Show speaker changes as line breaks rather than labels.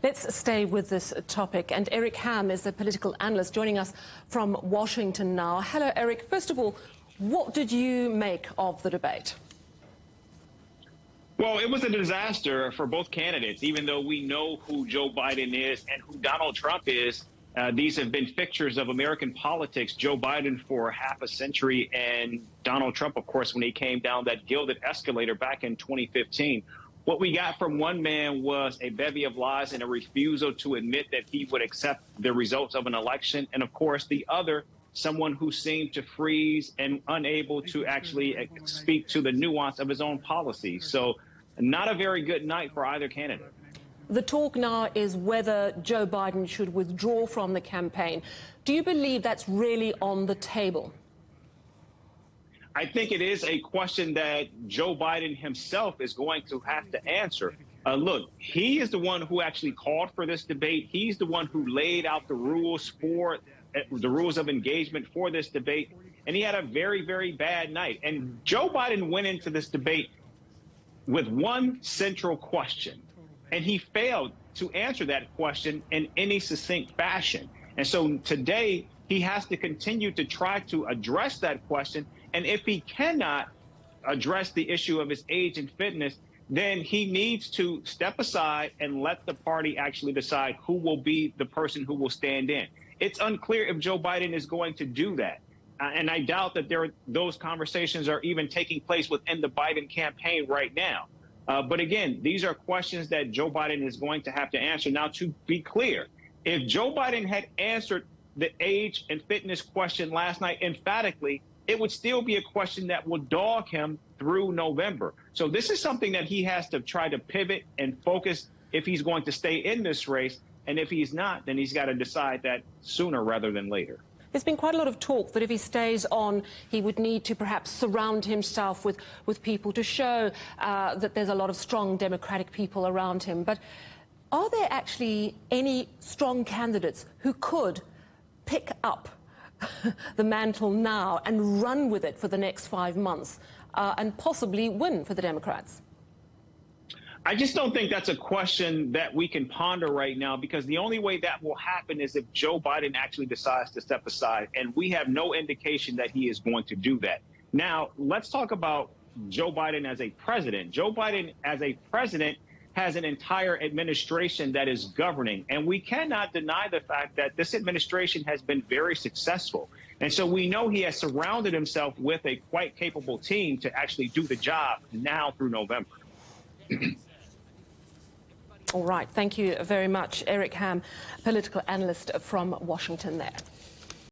Let's stay with this topic. And Eric Ham is a political analyst joining us from Washington now. Hello, Eric. First of all, what did you make of the debate?
Well, it was a disaster for both candidates, even though we know who Joe Biden is and who Donald Trump is. These have been fixtures of American politics. Joe Biden for half a century and Donald Trump, of course, when he came down that gilded escalator back in 2015. What we got from one man was a bevy of lies and a refusal to admit that he would accept the results of an election. And, of course, the other, someone who seemed to freeze and unable to actually speak to the nuance of his own policy. So not a very good night for either candidate.
The talk now is whether Joe Biden should withdraw from the campaign. Do you believe that's really on the table?
I think it is a question that Joe Biden himself is going to have to answer. Look, he is the one who actually called for this debate. He's the one who laid out the rules of engagement for this debate. And he had a very, very bad night. And Joe Biden went into this debate with one central question, and he failed to answer that question in any succinct fashion. And so today he has to continue to try to address that question. And if he cannot address the issue of his age and fitness, then he needs to step aside and let the party actually decide who will be the person who will stand in. It's unclear if Joe Biden is going to do that. And I doubt that those conversations are even taking place within the Biden campaign right now. But again, these are questions that Joe Biden is going to have to answer. Now, to be clear, if Joe Biden had answered the age and fitness question last night emphatically, it would still be a question that will dog him through November. So this is something that he has to try to pivot and focus if he's going to stay in this race. And if he's not, then he's got to decide that sooner rather than later.
There's been quite a lot of talk that if he stays on, he would need to perhaps surround himself with people to show that there's a lot of strong Democratic people around him. But are there actually any strong candidates who could pick up the mantle now and run with it for the next 5 months and possibly win for the Democrats?
I just don't think that's a question that we can ponder right now, because the only way that will happen is if Joe Biden actually decides to step aside, and we have no indication that he is going to do that. Now, let's talk about Joe Biden as a president. Joe Biden as a president has an entire administration that is governing, and we cannot deny the fact that this administration has been very successful. And so we know he has surrounded himself with a quite capable team to actually do the job now through November.
All right. Thank you very much, Eric Ham, political analyst from Washington there.